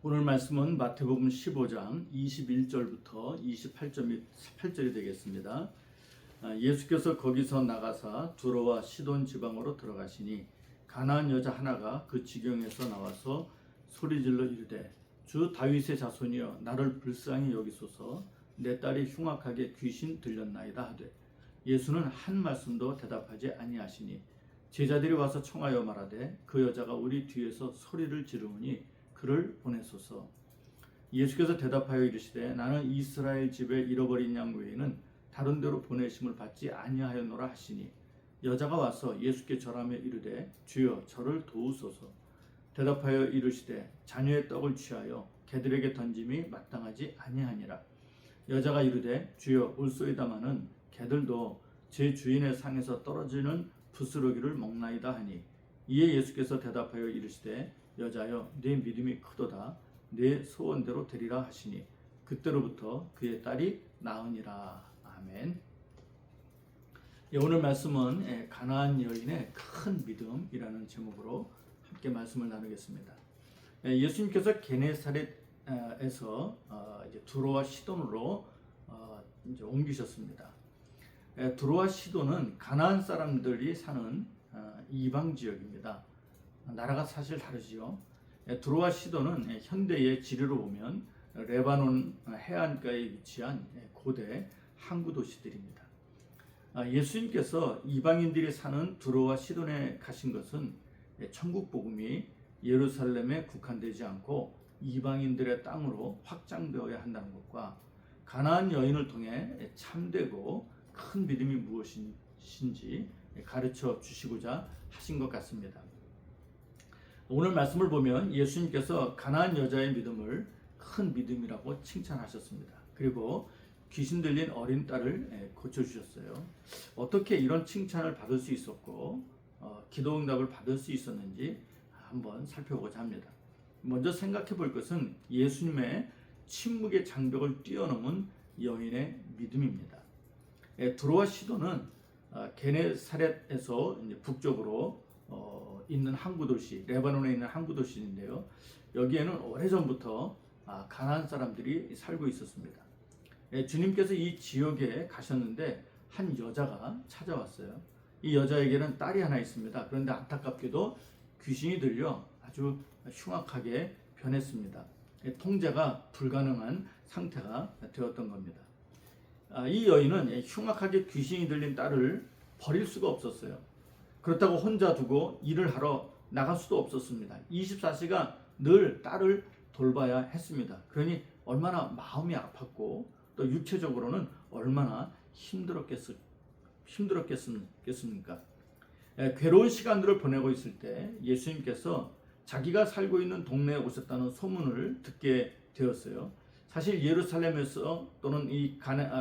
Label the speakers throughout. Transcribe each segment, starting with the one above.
Speaker 1: 오늘 말씀은 마태복음 15장 21절부터 28절이 되겠습니다. 예수께서 거기서 나가사 두로와 시돈 지방으로 들어가시니 가나안 여자 하나가 그 지경에서 나와서 소리질러 이르되 주 다윗의 자손이여 나를 불쌍히 여기소서 내 딸이 흉악하게 귀신 들렸나이다 하되 예수는 한 말씀도 대답하지 아니하시니 제자들이 와서 청하여 말하되 그 여자가 우리 뒤에서 소리를 지르니 그를 보내소서. 예수께서 대답하여 이르시되 나는 이스라엘 집에 잃어버린 양 외에는 다른 데로 보내심을 받지 아니하였노라 하시니 여자가 와서 예수께 절하며 이르되 주여 저를 도우소서. 대답하여 이르시되 자녀의 떡을 취하여 개들에게 던짐이 마땅하지 아니하니라. 여자가 이르되 주여 올소이다마는 개들도 제 주인의 상에서 떨어지는 부스러기를 먹나이다 하니 이에 예수께서 대답하여 이르시되 여자여 네 믿음이 크도다 네 소원대로 되리라 하시니 그때로부터 그의 딸이 나으니라. 아멘. 오늘 말씀은 가나안 여인의 큰 믿음이라는 제목으로 함께 말씀을 나누겠습니다. 예수님께서 게네사렛에서 이제 두로와 시돈으로 이제 옮기셨습니다. 두로와 시돈은 가나안 사람들이 사는 이방 지역입니다. 나라가 사실 다르지요. 두로와 시돈은 현대의 지리로 보면 레바논 해안가에 위치한 고대 항구 도시들입니다. 예수님께서 이방인들이 사는 두로와 시돈에 가신 것은 천국 복음이 예루살렘에 국한되지 않고 이방인들의 땅으로 확장되어야 한다는 것과 가나안 여인을 통해 참되고 큰 믿음이 무엇인지 가르쳐 주시고자 하신 것 같습니다. 오늘 말씀을 보면 예수님께서 가나안 여자의 믿음을 큰 믿음이라고 칭찬하셨습니다. 그리고 귀신 들린 어린 딸을 고쳐주셨어요. 어떻게 이런 칭찬을 받을 수 있었고 기도 응답을 받을 수 있었는지 한번 살펴보고자 합니다. 먼저 생각해 볼 것은 예수님의 침묵의 장벽을 뛰어넘은 여인의 믿음입니다. 두로와 시돈은 게네사렛에서 북쪽으로 있는 항구 도시, 레바논에 있는 항구 도시인데요. 여기에는 오래전부터 가나안 사람들이 살고 있었습니다. 주님께서 이 지역에 가셨는데 한 여자가 찾아왔어요. 이 여자에게는 딸이 하나 있습니다. 그런데 안타깝게도 귀신이 들려 아주 흉악하게 변했습니다. 통제가 불가능한 상태가 되었던 겁니다. 이 여인은 흉악하게 귀신이 들린 딸을 버릴 수가 없었어요. 그렇다고 혼자 두고 일을 하러 나갈 수도 없었습니다. 24시간 늘 딸을 돌봐야 했습니다. 그러니 얼마나 마음이 아팠고 또 육체적으로는 얼마나 힘들었겠습니까? 괴로운 시간들을 보내고 있을 때 예수님께서 자기가 살고 있는 동네에 오셨다는 소문을 듣게 되었어요. 사실 예루살렘에서 또는 이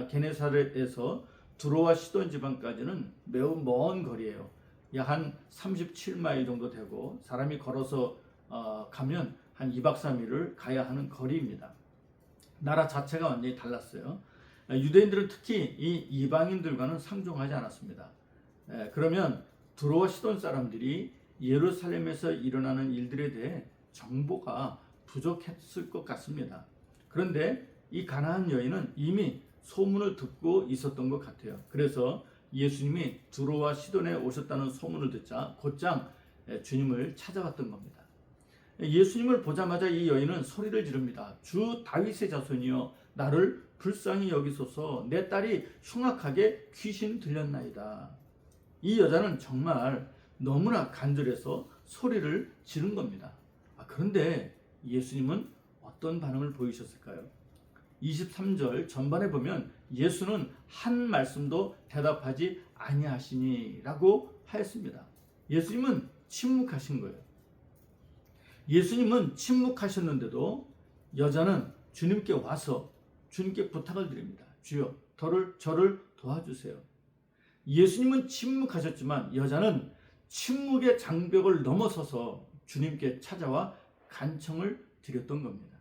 Speaker 1: 게네사렛에서 두로와 시돈 지방까지는 매우 먼 거리예요. 약 한 37마일 정도 되고 사람이 걸어서 가면 한 2박 3일을 가야 하는 거리입니다. 나라 자체가 완전히 달랐어요. 유대인들은 특히 이 이방인들과는 상종하지 않았습니다. 그러면 두로와 시돈 사람들이 예루살렘에서 일어나는 일들에 대해 정보가 부족했을 것 같습니다. 그런데 이 가나안 여인은 이미 소문을 듣고 있었던 것 같아요. 그래서 예수님이 두로와 시돈에 오셨다는 소문을 듣자 곧장 주님을 찾아왔던 겁니다. 예수님을 보자마자 이 여인은 소리를 지릅니다. 주 다윗의 자손이여 나를 불쌍히 여기소서 내 딸이 흉악하게 귀신 들렸나이다. 이 여자는 정말 너무나 간절해서 소리를 지른 겁니다. 그런데 예수님은 어떤 반응을 보이셨을까요? 23절 전반에 보면 예수는 한 말씀도 대답하지 아니하시니라고 하였습니다. 예수님은 침묵하신 거예요. 예수님은 침묵하셨는데도 여자는 주님께 와서 주님께 부탁을 드립니다. 주여 저를 도와주세요. 예수님은 침묵하셨지만 여자는 침묵의 장벽을 넘어서서 주님께 찾아와 간청을 드렸던 겁니다.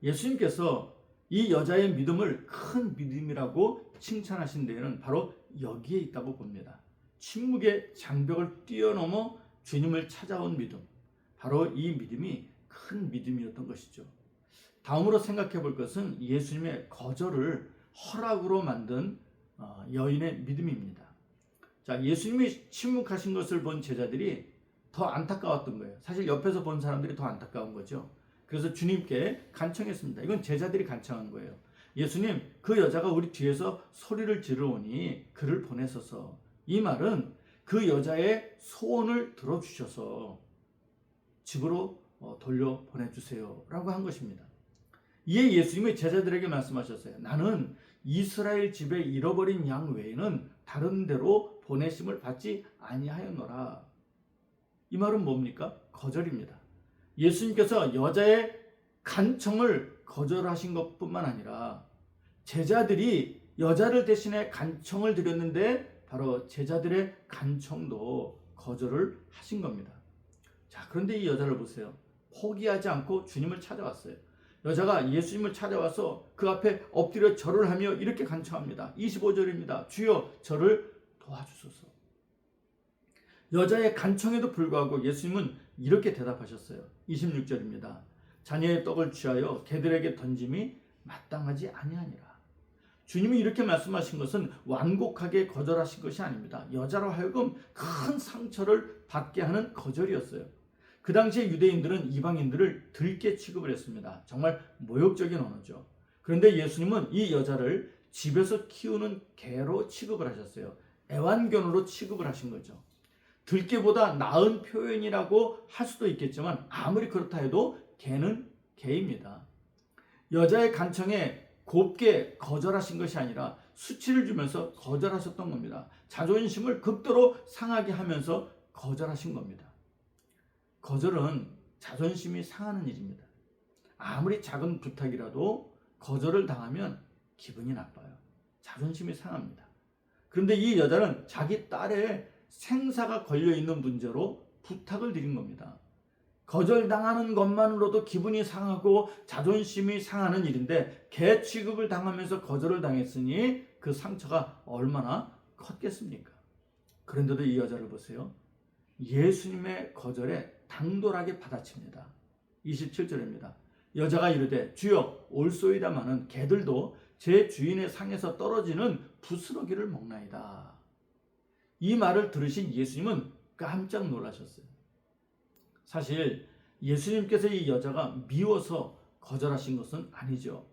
Speaker 1: 예수님께서 이 여자의 믿음을 큰 믿음이라고 칭찬하신 데에는 바로 여기에 있다고 봅니다. 침묵의 장벽을 뛰어넘어 주님을 찾아온 믿음. 바로 이 믿음이 큰 믿음이었던 것이죠. 다음으로 생각해 볼 것은 예수님의 거절을 허락으로 만든 여인의 믿음입니다. 자, 예수님이 침묵하신 것을 본 제자들이 더 안타까웠던 거예요. 사실 옆에서 본 사람들이 더 안타까운 거죠. 그래서 주님께 간청했습니다. 이건 제자들이 간청한 거예요. 예수님, 그 여자가 우리 뒤에서 소리를 지르오니 그를 보내소서. 이 말은 그 여자의 소원을 들어주셔서 집으로 돌려보내주세요 라고 한 것입니다. 이에 예수님이 제자들에게 말씀하셨어요. 나는 이스라엘 집에 잃어버린 양 외에는 다른 데로 보내심을 받지 아니하였노라. 이 말은 뭡니까? 거절입니다. 예수님께서 여자의 간청을 거절하신 것뿐만 아니라 제자들이 여자를 대신해 간청을 드렸는데 바로 제자들의 간청도 거절을 하신 겁니다. 자, 그런데 이 여자를 보세요. 포기하지 않고 주님을 찾아왔어요. 여자가 예수님을 찾아와서 그 앞에 엎드려 절을 하며 이렇게 간청합니다. 25절입니다. 주여 저를 도와주소서. 여자의 간청에도 불구하고 예수님은 이렇게 대답하셨어요. 26절입니다. 자녀의 떡을 취하여 개들에게 던짐이 마땅하지 아니하니라. 주님이 이렇게 말씀하신 것은 완곡하게 거절하신 것이 아닙니다. 여자로 하여금 큰 상처를 받게 하는 거절이었어요. 그 당시에 유대인들은 이방인들을 들개 취급을 했습니다. 정말 모욕적인 언어죠. 그런데 예수님은 이 여자를 집에서 키우는 개로 취급을 하셨어요. 애완견으로 취급을 하신 거죠. 들개보다 나은 표현이라고 할 수도 있겠지만 아무리 그렇다 해도 개는 개입니다. 여자의 간청에 곱게 거절하신 것이 아니라 수치를 주면서 거절하셨던 겁니다. 자존심을 극도로 상하게 하면서 거절하신 겁니다. 거절은 자존심이 상하는 일입니다. 아무리 작은 부탁이라도 거절을 당하면 기분이 나빠요. 자존심이 상합니다. 그런데 이 여자는 자기 딸의 생사가 걸려있는 문제로 부탁을 드린 겁니다. 거절당하는 것만으로도 기분이 상하고 자존심이 상하는 일인데 개 취급을 당하면서 거절을 당했으니 그 상처가 얼마나 컸겠습니까? 그런데도 이 여자를 보세요. 예수님의 거절에 당돌하게 받아칩니다. 27절입니다. 여자가 이르되 주여 올소이다마는 개들도 제 주인의 상에서 떨어지는 부스러기를 먹나이다. 이 말을 들으신 예수님은 깜짝 놀라셨어요. 사실 예수님께서 이 여자가 미워서 거절하신 것은 아니죠.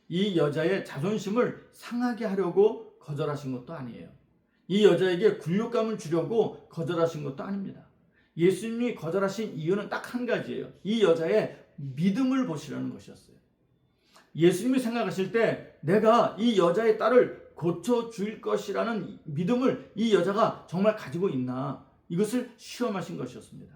Speaker 1: 이 여자의 자존심을 상하게 하려고 거절하신 것도 아니에요. 이 여자에게 굴욕감을 주려고 거절하신 것도 아닙니다. 예수님이 거절하신 이유는 딱 한 가지예요. 이 여자의 믿음을 보시려는 것이었어요. 예수님이 생각하실 때 내가 이 여자의 딸을 고쳐줄 것이라는 믿음을 이 여자가 정말 가지고 있나, 이것을 시험하신 것이었습니다.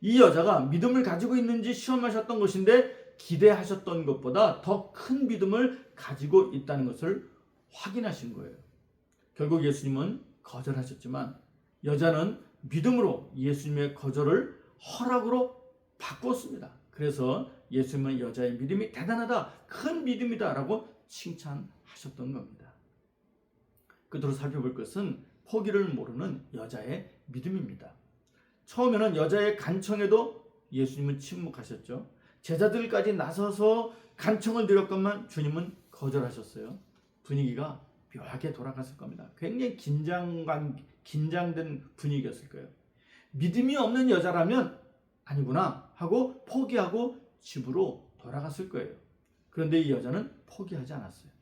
Speaker 1: 이 여자가 믿음을 가지고 있는지 시험하셨던 것인데 기대하셨던 것보다 더 큰 믿음을 가지고 있다는 것을 확인하신 거예요. 결국 예수님은 거절하셨지만 여자는 믿음으로 예수님의 거절을 허락으로 바꾸었습니다. 그래서 예수님은 여자의 믿음이 대단하다, 큰 믿음이다 라고 칭찬하셨던 겁니다. 끝으로 살펴볼 것은 포기를 모르는 여자의 믿음입니다. 처음에는 여자의 간청에도 예수님은 침묵하셨죠. 제자들까지 나서서 간청을 드렸건만 주님은 거절하셨어요. 분위기가 묘하게 돌아갔을 겁니다. 굉장히 긴장된 분위기였을 거예요. 믿음이 없는 여자라면 아니구나 하고 포기하고 집으로 돌아갔을 거예요. 그런데 이 여자는 포기하지 않았어요.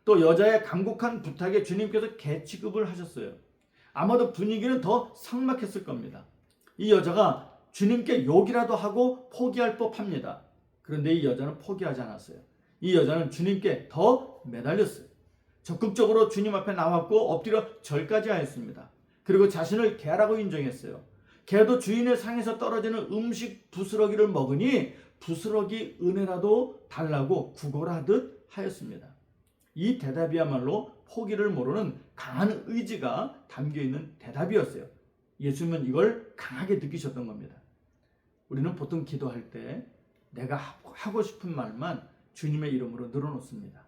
Speaker 1: 또 여자의 간곡한 부탁에 주님께서 개 취급을 하셨어요. 아마도 분위기는 더 삭막했을 겁니다. 이 여자가 주님께 욕이라도 하고 포기할 법합니다. 그런데 이 여자는 포기하지 않았어요. 이 여자는 주님께 더 매달렸어요. 적극적으로 주님 앞에 나왔고 엎드려 절까지 하였습니다. 그리고 자신을 개라고 인정했어요. 개도 주인의 상에서 떨어지는 음식 부스러기를 먹으니 부스러기 은혜라도 달라고 구걸하듯 하였습니다. 이 대답이야말로 포기를 모르는 강한 의지가 담겨있는 대답이었어요. 예수님은 이걸 강하게 느끼셨던 겁니다. 우리는 보통 기도할 때 내가 하고 싶은 말만 주님의 이름으로 늘어놓습니다.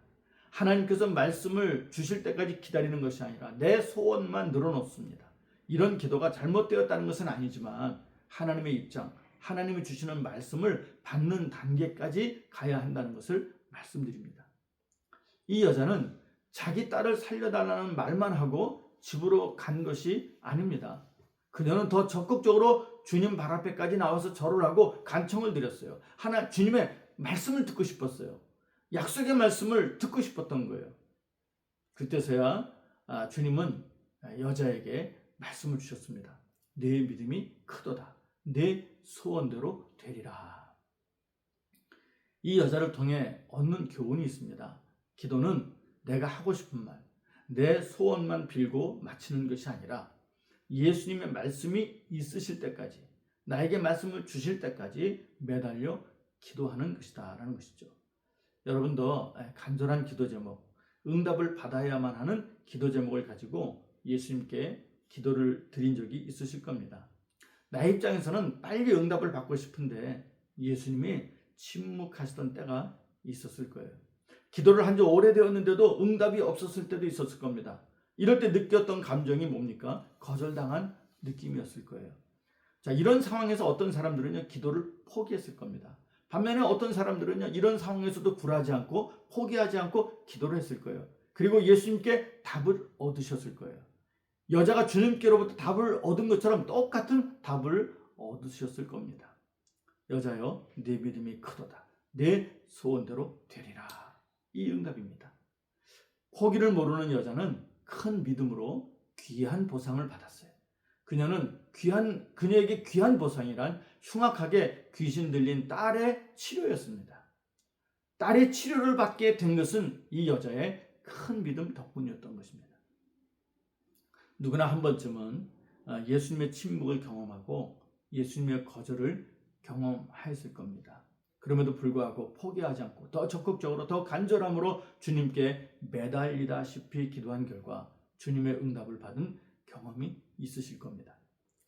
Speaker 1: 하나님께서 말씀을 주실 때까지 기다리는 것이 아니라 내 소원만 늘어놓습니다. 이런 기도가 잘못되었다는 것은 아니지만 하나님의 입장, 하나님이 주시는 말씀을 받는 단계까지 가야 한다는 것을 말씀드립니다. 이 여자는 자기 딸을 살려달라는 말만 하고 집으로 간 것이 아닙니다. 그녀는 더 적극적으로 주님 발 앞에까지 나와서 절을 하고 간청을 드렸어요. 주님의 말씀을 듣고 싶었어요. 약속의 말씀을 듣고 싶었던 거예요. 그때서야 주님은 여자에게 말씀을 주셨습니다. 내 믿음이 크도다. 내 소원대로 되리라. 이 여자를 통해 얻는 교훈이 있습니다. 기도는 내가 하고 싶은 말, 내 소원만 빌고 마치는 것이 아니라 예수님의 말씀이 있으실 때까지, 나에게 말씀을 주실 때까지 매달려 기도하는 것이다 라는 것이죠. 여러분도 간절한 기도 제목, 응답을 받아야만 하는 기도 제목을 가지고 예수님께 기도를 드린 적이 있으실 겁니다. 나의 입장에서는 빨리 응답을 받고 싶은데 예수님이 침묵하시던 때가 있었을 거예요. 기도를 한 지 오래되었는데도 응답이 없었을 때도 있었을 겁니다. 이럴 때 느꼈던 감정이 뭡니까? 거절당한 느낌이었을 거예요. 자, 이런 상황에서 어떤 사람들은요, 기도를 포기했을 겁니다. 반면에 어떤 사람들은요, 이런 상황에서도 굴하지 않고 포기하지 않고 기도를 했을 거예요. 그리고 예수님께 답을 얻으셨을 거예요. 여자가 주님께로부터 답을 얻은 것처럼 똑같은 답을 얻으셨을 겁니다. 여자여, 내 믿음이 크도다. 내 소원대로 되리라. 이 응답입니다. 포기를 모르는 여자는 큰 믿음으로 귀한 보상을 받았어요. 그녀에게 귀한 보상이란 흉악하게 귀신 들린 딸의 치료였습니다. 딸의 치료를 받게 된 것은 이 여자의 큰 믿음 덕분이었던 것입니다. 누구나 한 번쯤은 예수님의 침묵을 경험하고 예수님의 거절을 경험하였을 겁니다. 그럼에도 불구하고 포기하지 않고 더 적극적으로 더 간절함으로 주님께 매달리다시피 기도한 결과 주님의 응답을 받은 경험이 있으실 겁니다.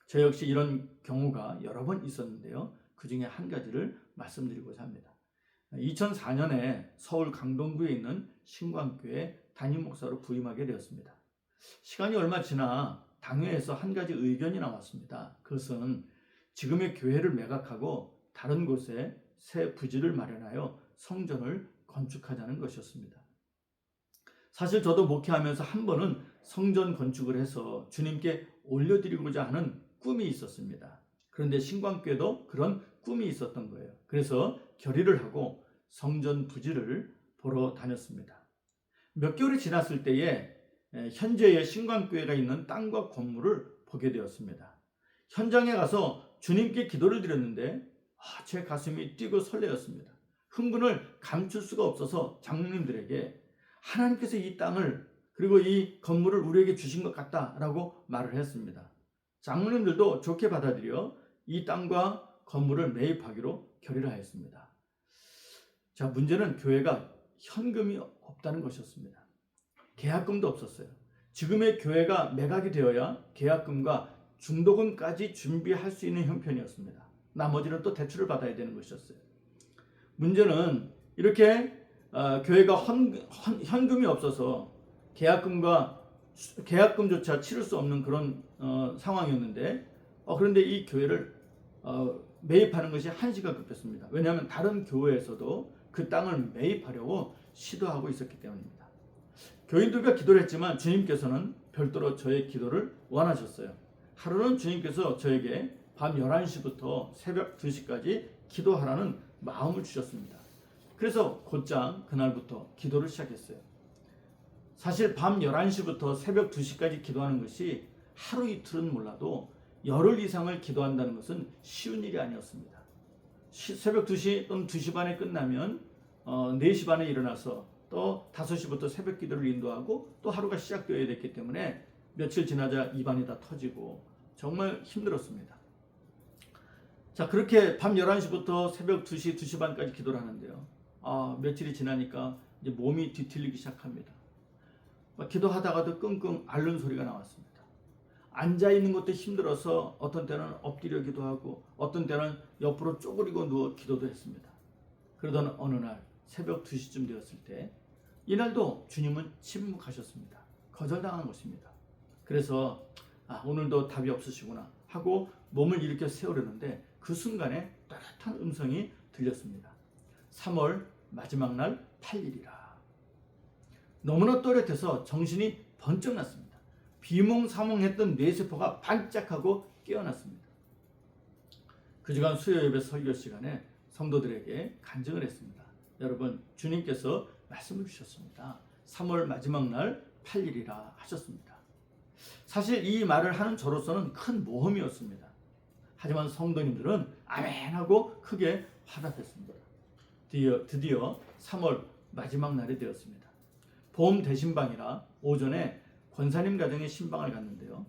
Speaker 1: 저 역시 이런 경우가 여러 번 있었는데요. 그 중에 한 가지를 말씀드리고자 합니다. 2004년에 서울 강동구에 있는 신광교회 담임 목사로 부임하게 되었습니다. 시간이 얼마 지나 당회에서 한 가지 의견이 나왔습니다. 그것은 지금의 교회를 매각하고 다른 곳에 새 부지를 마련하여 성전을 건축하자는 것이었습니다. 사실 저도 목회하면서 한 번은 성전 건축을 해서 주님께 올려드리고자 하는 꿈이 있었습니다. 그런데 신광교회도 그런 꿈이 있었던 거예요. 그래서 결의를 하고 성전 부지를 보러 다녔습니다. 몇 개월이 지났을 때에 현재의 신광교회가 있는 땅과 건물을 보게 되었습니다. 현장에 가서 주님께 기도를 드렸는데 제 가슴이 뛰고 설레었습니다. 흥분을 감출 수가 없어서 장로님들에게 하나님께서 이 땅을 그리고 이 건물을 우리에게 주신 것 같다라고 말을 했습니다. 장로님들도 좋게 받아들여 이 땅과 건물을 매입하기로 결의를 하였습니다. 자, 문제는 교회가 현금이 없다는 것이었습니다. 계약금도 없었어요. 지금의 교회가 매각이 되어야 계약금과 중도금까지 준비할 수 있는 형편이었습니다. 나머지는 또 대출을 받아야 되는 것이었어요. 문제는 이렇게 교회가 현금이 없어서 계약금조차 치를 수 없는 그런 상황이었는데 그런데 이 교회를 매입하는 것이 한시가 급했습니다. 왜냐하면 다른 교회에서도 그 땅을 매입하려고 시도하고 있었기 때문입니다. 교인들과 기도를 했지만 주님께서는 별도로 저의 기도를 원하셨어요. 하루는 주님께서 저에게 밤 11시부터 새벽 2시까지 기도하라는 마음을 주셨습니다. 그래서 곧장 그날부터 기도를 시작했어요. 사실 밤 11시부터 새벽 2시까지 기도하는 것이 하루 이틀은 몰라도 열흘 이상을 기도한다는 것은 쉬운 일이 아니었습니다. 새벽 2시 또는 2시 반에 끝나면 4시 반에 일어나서 또 5시부터 새벽 기도를 인도하고 또 하루가 시작되어야 됐기 때문에 며칠 지나자 입안이 다 터지고 정말 힘들었습니다. 자, 그렇게 밤 11시부터 새벽 2시, 2시 반까지 기도를 하는데요. 며칠이 지나니까 이제 몸이 뒤틀리기 시작합니다. 기도하다가도 끙끙 앓는 소리가 나왔습니다. 앉아있는 것도 힘들어서 어떤 때는 엎드려 기도하고 어떤 때는 옆으로 쪼그리고 누워 기도도 했습니다. 그러던 어느 날 새벽 2시쯤 되었을 때 이날도 주님은 침묵하셨습니다. 거절당한 것입니다. 그래서 오늘도 답이 없으시구나 하고 몸을 일으켜 세우려는데 그 순간에 또렷한 음성이 들렸습니다. 3월 마지막 날 8일이라. 너무나 또렷해서 정신이 번쩍 났습니다. 비몽사몽했던 뇌세포가 반짝하고 깨어났습니다. 그 주간 수요 예배 설교 시간에 성도들에게 간증을 했습니다. 여러분, 주님께서 말씀을 주셨습니다. 3월 마지막 날 8일이라 하셨습니다. 사실 이 말을 하는 저로서는 큰 모험이었습니다. 하지만 성도님들은 아멘하고 크게 화답했습니다. 드디어 3월 마지막 날이 되었습니다. 봄 대신방이라 오전에 권사님 가정에 신방을 갔는데요.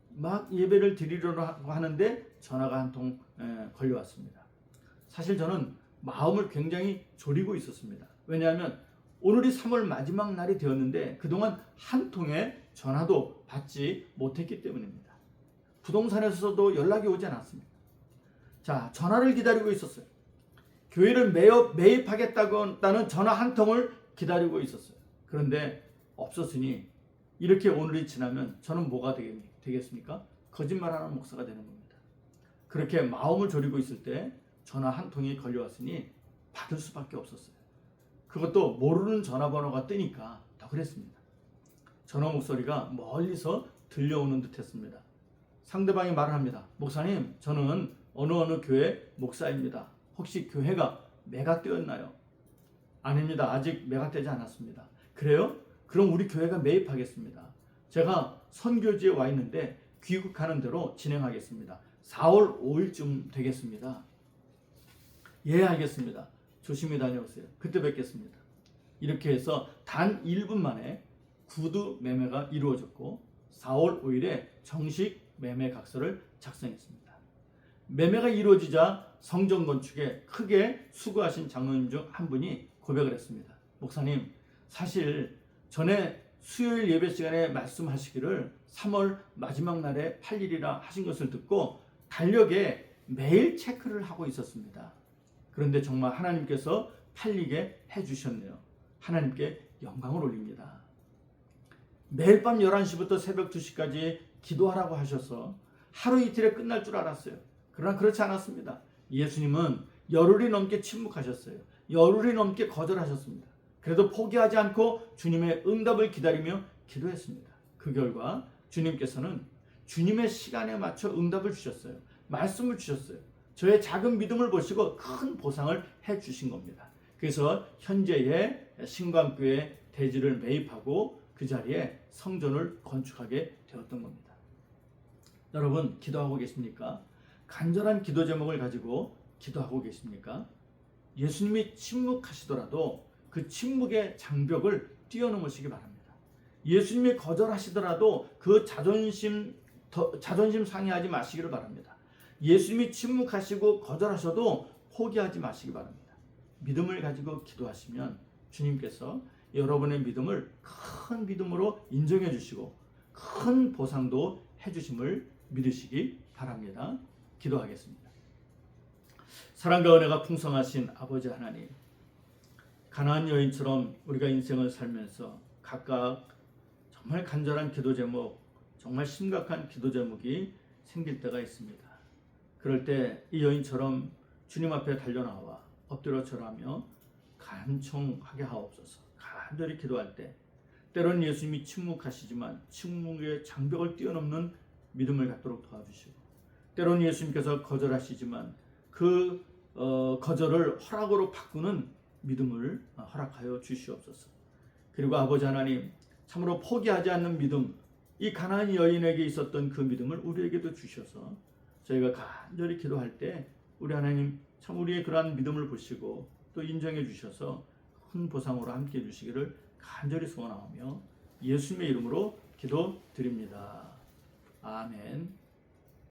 Speaker 1: 막 예배를 드리려고 하는데 전화가 한 통 걸려왔습니다. 사실 저는 마음을 굉장히 졸이고 있었습니다. 왜냐하면 오늘이 3월 마지막 날이 되었는데 그동안 한 통의 전화도 받지 못했기 때문입니다. 부동산에서도 연락이 오지 않았습니다. 자, 전화를 기다리고 있었어요. 교회를 매입하겠다는 전화 한 통을 기다리고 있었어요. 그런데 없었으니 이렇게 오늘이 지나면 저는 뭐가 되겠습니까? 거짓말하는 목사가 되는 겁니다. 그렇게 마음을 졸이고 있을 때 전화 한 통이 걸려왔으니 받을 수밖에 없었어요. 그것도 모르는 전화번호가 뜨니까 더 그랬습니다. 전화 목소리가 멀리서 들려오는 듯 했습니다. 상대방이 말을 합니다. 목사님, 저는 어느 교회 목사입니다. 혹시 교회가 매가 되었나요? 아닙니다. 아직 매가 되지 않았습니다. 그래요? 그럼 우리 교회가 매입하겠습니다. 제가 선교지에 와 있는데 귀국하는 대로 진행하겠습니다. 4월 5일쯤 되겠습니다. 예, 알겠습니다. 조심히 다녀오세요. 그때 뵙겠습니다. 이렇게 해서 단 1분 만에 구두 매매가 이루어졌고 4월 5일에 정식 매매 각서를 작성했습니다. 매매가 이루어지자 성전 건축에 크게 수고하신 장로님 중 한 분이 고백을 했습니다. 목사님, 사실 전에 수요일 예배 시간에 말씀하시기를 3월 마지막 날에 8일이라 하신 것을 듣고 달력에 매일 체크를 하고 있었습니다. 그런데 정말 하나님께서 팔리게 해주셨네요. 하나님께 영광을 올립니다. 매일 밤 11시부터 새벽 2시까지 기도하라고 하셔서 하루 이틀에 끝날 줄 알았어요. 그러나 그렇지 않았습니다. 예수님은 열흘이 넘게 침묵하셨어요. 열흘이 넘게 거절하셨습니다. 그래도 포기하지 않고 주님의 응답을 기다리며 기도했습니다. 그 결과 주님께서는 주님의 시간에 맞춰 응답을 주셨어요. 말씀을 주셨어요. 저의 작은 믿음을 보시고 큰 보상을 해주신 겁니다. 그래서 현재의 신광교회 대지를 매입하고 그 자리에 성전을 건축하게 되었던 겁니다. 여러분, 기도하고 계십니까? 간절한 기도 제목을 가지고 기도하고 계십니까? 예수님이 침묵하시더라도 그 침묵의 장벽을 뛰어넘으시기 바랍니다. 예수님이 거절하시더라도 그 자존심 상해하지 마시기를 바랍니다. 예수님이 침묵하시고 거절하셔도 포기하지 마시기 바랍니다. 믿음을 가지고 기도하시면 주님께서 여러분의 믿음을 큰 믿음으로 인정해 주시고 큰 보상도 해주심을 믿으시기 바랍니다. 기도하겠습니다. 사랑과 은혜가 풍성하신 아버지 하나님, 가나안 여인처럼 우리가 인생을 살면서 각각 정말 간절한 기도 제목, 정말 심각한 기도 제목이 생길 때가 있습니다. 그럴 때 이 여인처럼 주님 앞에 달려나와 엎드려 절하며 간청하게 하옵소서. 간절히 기도할 때 때로는 예수님이 침묵하시지만 침묵의 장벽을 뛰어넘는 믿음을 갖도록 도와주시고, 때로는 예수님께서 거절하시지만 그 거절을 허락으로 바꾸는 믿음을 허락하여 주시옵소서. 그리고 아버지 하나님, 참으로 포기하지 않는 믿음, 이 가나안 여인에게 있었던 그 믿음을 우리에게도 주셔서 저희가 간절히 기도할 때 우리 하나님 참 우리의 그러한 믿음을 보시고 또 인정해 주셔서 큰 보상으로 함께 해 주시기를 간절히 소원하며 예수님의 이름으로 기도드립니다. 아멘.